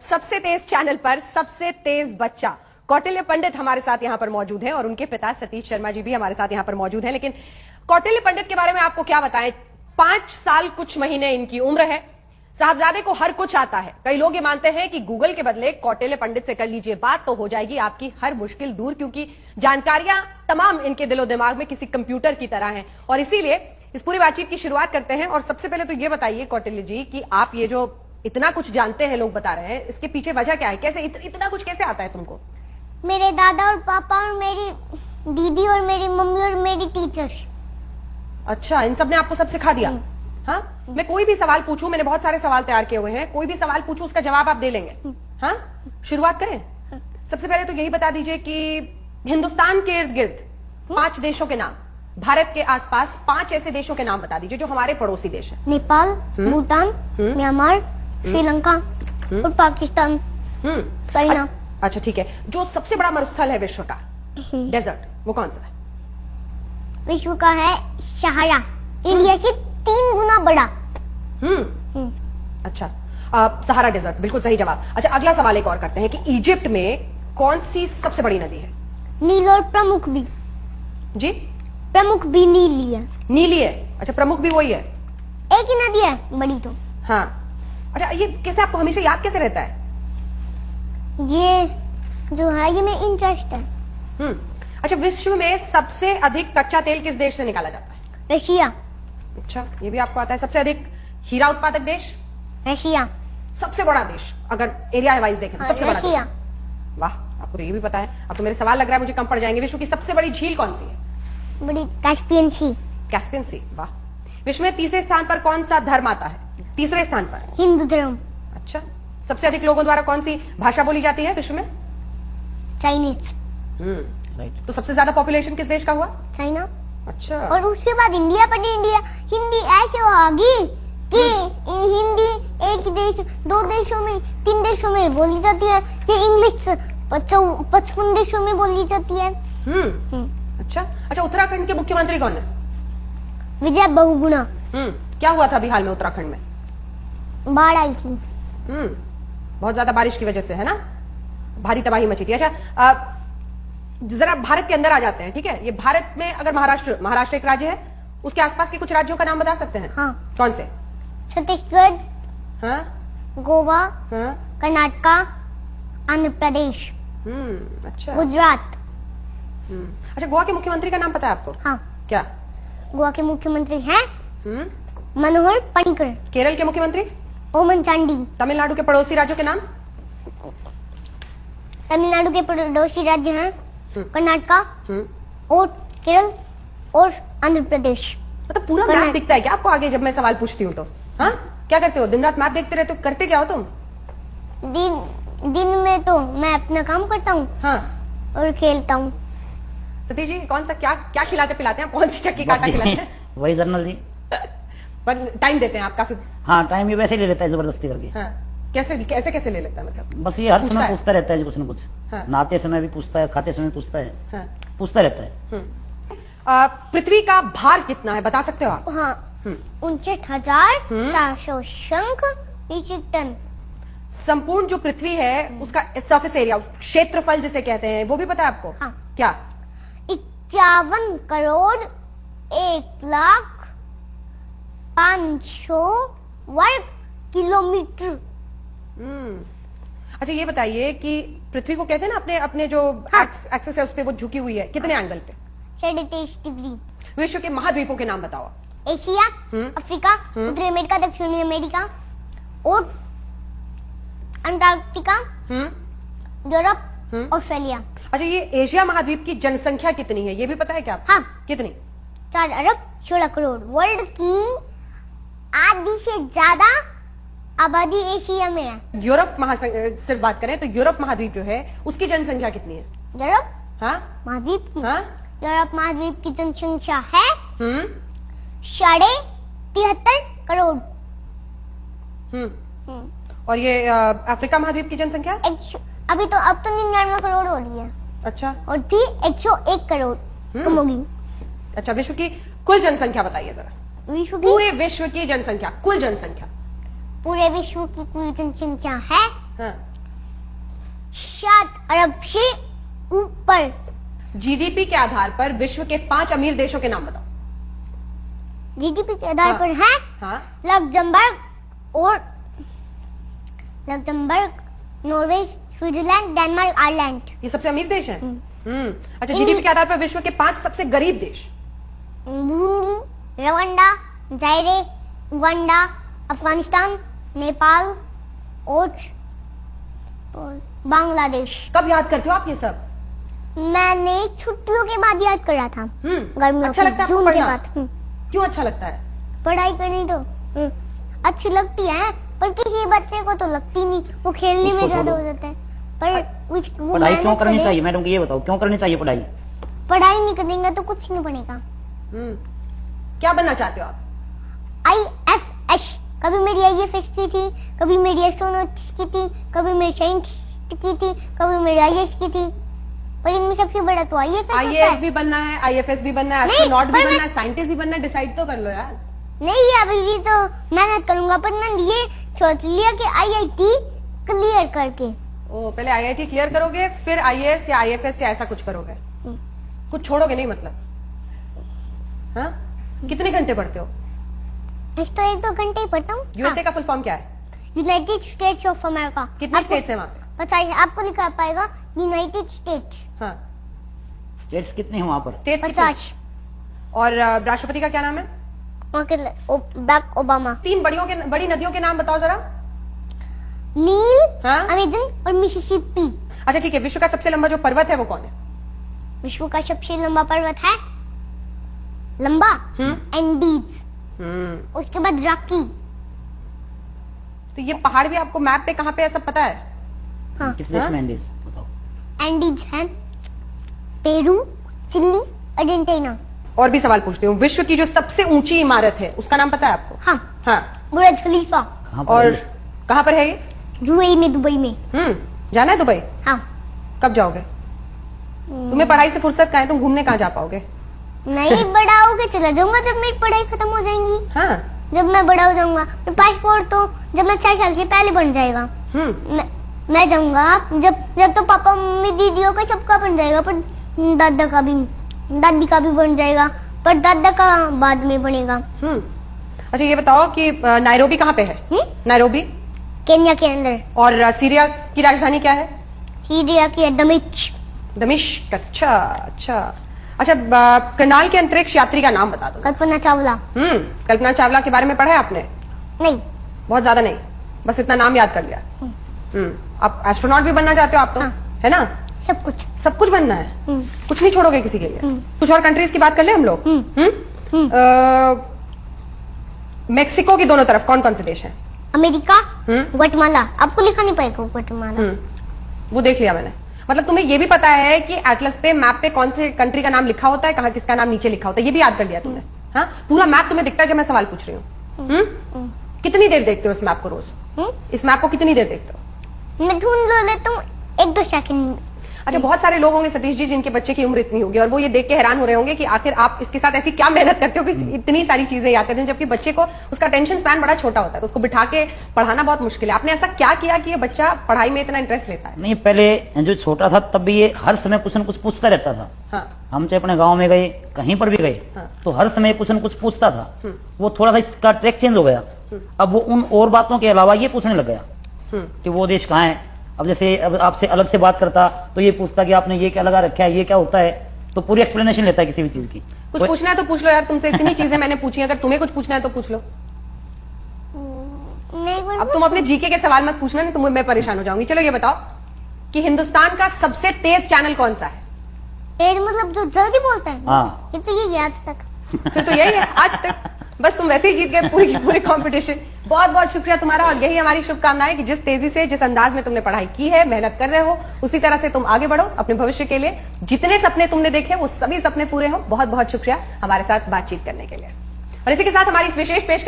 सबसे तेज चैनल पर सबसे तेज बच्चा कौटिल्य पंडित हमारे साथ यहां पर मौजूद हैं और उनके पिता सतीश शर्मा जी भी हमारे साथ यहां पर मौजूद हैं। लेकिन कौटिल्य पंडित के बारे में आपको क्या बताएं, 5 साल कुछ महीने इनकी उम्र है। साहबजादे को हर कुछ आता है। कई लोग ये मानते हैं कि गूगल के बदले कौटिल्य पंडित से कर लीजिए बात तो हो जाएगी आपकी हर मुश्किल दूर, क्योंकि जानकारियां तमाम इनके दिलो दिमाग में किसी कंप्यूटर की तरह हैं। और इसीलिए इस पूरी बातचीत की शुरुआत करते हैं। और सबसे पहले तो ये बताइए कौटिल्य जी कि आप ये जो इतना कुछ जानते हैं, लोग बता रहे हैं, इसके पीछे वजह क्या है? कैसे इतना कुछ कैसे आता है तुमको? मेरे दादा और पापा और मेरी दीदी और मेरी मम्मी और मेरी टीचर्स। अच्छा, इन सब ने आपको सब सिखा दिया? हाँ, मैं कोई भी सवाल पूछूं, मैंने बहुत सारे सवाल तैयार किए हुए हैं, कोई भी सवाल पूछूं उसका जवाब आप दे लेंगे? हाँ, शुरुआत करें। सबसे पहले तो यही बता दीजिए कि हिंदुस्तान के इर्द गिर्द 5 देशों के नाम, भारत के आसपास 5 ऐसे देशों के नाम बता दीजिए जो हमारे पड़ोसी देश हैं। नेपाल, भूटान, म्यांमार, श्रीलंका और पाकिस्तान, चाइना। अच्छा ठीक है, जो सबसे बड़ा मरुस्थल है विश्व का, डेजर्ट, वो कौन सा है? विश्व का है सहारा, इंडिया से 3 गुना बड़ा। अच्छा, सहारा डेजर्ट, बिल्कुल सही जवाब। अच्छा, अगला सवाल एक और करते हैं कि इजिप्ट में कौन सी सबसे बड़ी नदी है? नील और प्रमुख भी। जी, प्रमुख भी नीली है। नीली है? अच्छा, प्रमुख भी वही है? एक ही नदी है बड़ी तो। हाँ, अच्छा, ये कैसे आपको हमेशा याद कैसे रहता है? ये जो है ये मेरा इंटरेस्ट है। अच्छा, विश्व में सबसे अधिक कच्चा तेल किस देश से निकाला जाता है? रशिया। अच्छा, ये भी आपको आता है। सबसे अधिक हीरा उत्पादक देश? रशिया। सबसे बड़ा देश अगर एरिया वाइज देखें तो सबसे बड़ा देश? वाह, आपको तो ये भी पता है। अब तो मेरे सवाल लग रहा है मुझे कम पड़ जाएंगे। विश्व की सबसे बड़ी झील कौन सी है? बड़ी कैस्पियन सी। कैस्पियन सी, वाह। विश्व में तीसरे स्थान पर कौन सा धर्म आता है? तीसरे स्थान पर हिंदू धर्म। अच्छा, सबसे अधिक लोगों द्वारा कौन सी भाषा बोली जाती है विश्व में? चाइनीज। राइट। तो सबसे ज्यादा पॉपुलेशन किस देश का हुआ? चाइना। अच्छा, और उसके बाद इंडिया, पर इंडिया हिंदी ऐसे होगी कि हिंदी एक देश, 2 देशों में, 3 देशों में बोली जाती है, कि इंग्लिश 55 देशों में बोली जाती है। अच्छा, उत्तराखंड के मुख्यमंत्री कौन है? विजय बहुगुणा। क्या हुआ था अभी हाल में उत्तराखंड में? बाढ़ आई थी। बहुत ज्यादा बारिश की वजह से, है ना? भारी तबाही मची थी। अच्छा, जरा भारत के अंदर आ जाते हैं, ठीक है? ये भारत में अगर महाराष्ट्र एक राज्य है, उसके आसपास के कुछ राज्यों का नाम बता सकते हैं? हाँ। कौन से? छत्तीसगढ़, हाँ, गोवा, हाँ, कर्नाटका, आंध्र प्रदेश, अच्छा, गुजरात। अच्छा, गोवा के मुख्यमंत्री का नाम पता है आपको? हाँ। क्या? गोवा के मुख्यमंत्री हैं मनोहर पर्रिकर। केरल के मुख्यमंत्री? ओमन चांडी। तमिलनाडु के पड़ोसी राज्यों के नाम? तमिलनाडु के पड़ोसी राज्य हैं कर्नाटका और केरल और आंध्र प्रदेश। मतलब पूरा मैप दिखता है क्या आपको आगे जब मैं सवाल पूछती हूँ तो? हाँ, क्या करते हो? दिन रात मैप देखते रहते हो? करते क्या हो तुम? दिन में तो मैं अपना काम करता हूँ। हाँ, और खेलता हूँ। सतीश जी, कौन सा क्या खिलाते पिलाते हैं? कौन सी चक्की काटा खिलाते हैं? वही जर्नल जी। पर टाइम देते हैं आप काफी? हाँ, टाइम ये वैसे ले लेता है जबरदस्ती करके। हाँ, कैसे ले लेता है? मतलब बस ये हर समय पूछता रहता है जी कुछ न कुछ। हाँ। नहाते समय भी पूछता है, खाते समय पूछता है। हाँ। पूछता रहता है। पृथ्वी का भार कितना है बता सकते हो आप? हाँ, 59,400 शंख मीट्रिक टन। संपूर्ण जो पृथ्वी है उसका सरफेस एरिया, क्षेत्रफल जिसे कहते हैं, वो भी पता है आपको? हाँ। क्या? 51 करोड़ 1,05,00,000 वर्ग किलोमीटर। अच्छा, ये बताइए कि पृथ्वी को कहते हैं ना अपने जो एक्सेस है उस पे वो झुकी हुई है, कितने एंगल पे? 23 डिग्री। विश्व के महाद्वीपों के नाम बताओ। एशिया, अफ्रीका, उत्तरी अमेरिका, दक्षिणी अमेरिका और अंटार्कटिका, यूरोप, ऑस्ट्रेलिया। अच्छा, ये एशिया महाद्वीप की जनसंख्या कितनी है ये भी पता है क्या आपको? हाँ। कितनी? 4 अरब 16 करोड़। वर्ल्ड की आधी से ज्यादा आबादी एशिया में है। यूरोप सिर्फ बात करें तो यूरोप महाद्वीप जो है उसकी जनसंख्या कितनी है? यूरोप महाद्वीप की? हाँ? यूरोप महाद्वीप की जनसंख्या है 73 करोड़। और ये अफ्रीका महाद्वीप की जनसंख्या? अब तो 99 करोड़ हो रही है। अच्छा, और थी 101 करोड़ कम होगी। अच्छा, विश्व की कुल जनसंख्या बताइए जरा। पूरे विश्व की जनसंख्या, कुल जनसंख्या? पूरे विश्व की कुल जनसंख्या है हाँ। 7 अरब से ऊपर। जीडीपी के आधार पर विश्व के 5 अमीर देशों के नाम बताओ। जीडीपी के आधार हाँ। पर है हाँ। Luxembourg, Norway, Switzerland, Denmark, Ireland. ये सबसे अमीर देश है। अच्छा, जीडीपी के आधार पर विश्व के 5 सबसे गरीब देश। Burundi, Rwanda, जायरे, Uganda, Afghanistan, Nepal और बांग्लादेश। कब याद करते हो आप ये सब? मैंने छुट्टियों के बाद याद करा था। गर्मियों अच्छा की, लगता है आपको जून के पढ़ना? बाद। क्यों अच्छा लगता है? पढ़ाई करनी तो अच्छी लगती है, पर किसी बच्चे को तो लगती नहीं, वो खेलने में उसको ज्यादा छोड़ो। हो जाता है। पर वो पढ़ाई क्यों मेहनत करनी करे। चाहिए मैडम, ये बताओ क्यों करनी चाहिए पढ़ाई? पढ़ाई नहीं करेंगे तो कुछ नहीं बनेगा। क्या बनना चाहते हो आप? IFS, कभी मेरी IFS की थी, कभी मेरी एस्ट्रोनॉट की थी, कभी मेरी साइंटिस्ट की थी, कभी मेरी IAS की थी, पर इनमें सबसे बड़ा तो IFS होता IAS है। भी बनना है, IFS भी बनना है, नहीं, एस्ट्रोनॉट भी पर बनना मैं- है, साइंटिस्ट भी बनना है, डिसाइड तो कर लो यार। नहीं, अभी भी तो मेहनत करूंगा, पर मैंने ये सोच लिया कि IIT क्लियर करके। ओ, पहले IIT क्लियर करोगे, फिर IAS या IFS या ऐसा कुछ करोगे? कुछ छोड़ोगे नहीं मतलब? हाँ? कितने घंटे पढ़ते हो? तो 1-2 घंटे ही पढ़ता हूँ। यूएसए का फुल फॉर्म क्या है? United states of America. कितने स्टेट्स है वहाँ पे? पता है आपको लिखा पाएगा यूनाइटेड स्टेट्स। हाँ, स्टेट्स कितने हैं वहाँ पर? स्टेट्स कितने? 50। और राष्ट्रपति का क्या नाम है? Barack Obama. 3 बड़ी नदियों के नाम बताओ जरा। नील, हाँ? अमेजन और मिसिसिपी। अच्छा ठीक है, विश्व का सबसे लंबा जो पर्वत है वो कौन है? विश्व का सबसे लंबा पर्वत है लंबा एंडीज, उसके बाद रॉकी। तो ये पहाड़ भी आपको मैप पे कहाँ पे है सब पता है? हाँ, किस देश में एंडीज बताओ? एंडीज है पेरू, चिली, अर्जेंटीना। और भी सवाल पूछती हूँ, विश्व की जो सबसे ऊंची इमारत है उसका नाम पता है आपको? हाँ, हाँ। बुर्ज खलीफा। कहाँ पर और है? कहाँ पर है ये? यूएई में, दुबई में। जाना है दुबई? हाँ। कब जाओगे? तुम्हें पढ़ाई से फुर्सत कहाँ है? तुम घूमने कहाँ जा पाओगे? नहीं, बड़ा होके चला जाऊंगा जब मेरी पढ़ाई खत्म हो जाएंगी। हाँ। जब मैं बड़ा हो जाऊंगा, तो पासपोर्ट तो जब मैं 6 साल से पहले बन जाएगा। मैं जाऊंगा जब तो पापा मम्मी दीदियों का सबका बन जाएगा, पर दादी का भी बन जाएगा, पर दादा का बाद में बनेगा। अच्छा ये बताओ कि नायरोबी कहाँ पे है? नायरोबी केन्या के अंदर। और सीरिया की राजधानी क्या है? सीरिया की दमिश्क। अच्छा अच्छा अच्छा। करनाल के अंतरिक्ष यात्री का नाम बता दो। कल्पना चावला। कल्पना चावला के बारे में पढ़ा है आपने? नहीं, बहुत ज्यादा नहीं, बस इतना नाम याद कर लिया। आप एस्ट्रोनॉट भी बनना चाहते हो आप तो? हाँ। है ना? सब कुछ बनना है। कुछ नहीं छोड़ोगे किसी के लिए? कुछ और कंट्रीज की बात कर ले हम लोग। मेक्सिको की दोनों तरफ कौन कौन से देश हैं? America, Guatemala. आपको लिखा नहीं पाएगा ग्वाटेमाला। वो देख लिया मैंने। मतलब तुम्हें ये भी पता है कि एटलस पे, मैप पे कौन से कंट्री का नाम लिखा होता है, कहाँ किसका नाम नीचे लिखा होता है, ये भी याद कर लिया तुमने? हाँ, पूरा मैप तुम्हें दिखता है जब मैं सवाल पूछ रही हूँ? कितनी देर देखते हो इस मैप को रोज? इस मैप को कितनी देर देखते हो? मैं ढूंढ लेता हूँ 1-2 सेकंड। अच्छा, बहुत सारे लोग होंगे सतीश जी जिनके बच्चे की उम्र इतनी होगी और वो ये देख के हैरान हो रहे होंगे कि आखिर आप इसके साथ ऐसी क्या मेहनत करते हो कि इतनी सारी चीजें याद करते हैं, जबकि बच्चे को उसका अटेंशन स्पैन बड़ा छोटा होता है, तो उसको बिठा के पढ़ाना बहुत मुश्किल है। आपने ऐसा क्या किया कि ये बच्चा पढ़ाई में इतना इंटरेस्ट लेता है? नहीं, पहले जो छोटा था तब भी ये हर समय कुछ न कुछ पूछता रहता था। हाँ। हम चाहे अपने गांव में गए, कहीं पर भी गए, तो हर समय कुछ न कुछ पूछता था। वो थोड़ा सा इसका ट्रैक चेंज हो गया। अब वो उन और बातों के अलावा ये पूछने लग गया कि वो देश कहाँ है। अब जैसे अब आपसे अलग से बात करता तो ये पूछता कि आपने ये क्या लगा रखा है, ये क्या होता है, तो पूरी एक्सप्लेनेशन लेता है किसी भी चीज की। कुछ पूछना है तो पूछ लो यार, तुमसे इतनी चीजें मैंने पूछी, अगर तुम्हें कुछ पूछना है तो पूछ लो। नहीं, अब तुम अपने जीके के सवाल मत पूछना, नहीं तो मैं परेशान हो जाऊंगी। चलो ये बताओ कि हिंदुस्तान का सबसे तेज चैनल कौन सा है? तेज मतलब जो जल्दी बोलता है। हाँ। ये तो यही है आज तक। फिर तो यही है आज तक। बस तुम वैसे ही जीत गए पूरी की पूरी कंपटीशन। बहुत बहुत शुक्रिया तुम्हारा, और यही हमारी शुभकामनाएं कि जिस तेजी से, जिस अंदाज में तुमने पढ़ाई की है, मेहनत कर रहे हो, उसी तरह से तुम आगे बढ़ो अपने भविष्य के लिए। जितने सपने तुमने देखे वो सभी सपने पूरे हो। बहुत बहुत शुक्रिया हमारे साथ बातचीत करने के लिए। और इसी के साथ हमारी इस विशेष पेश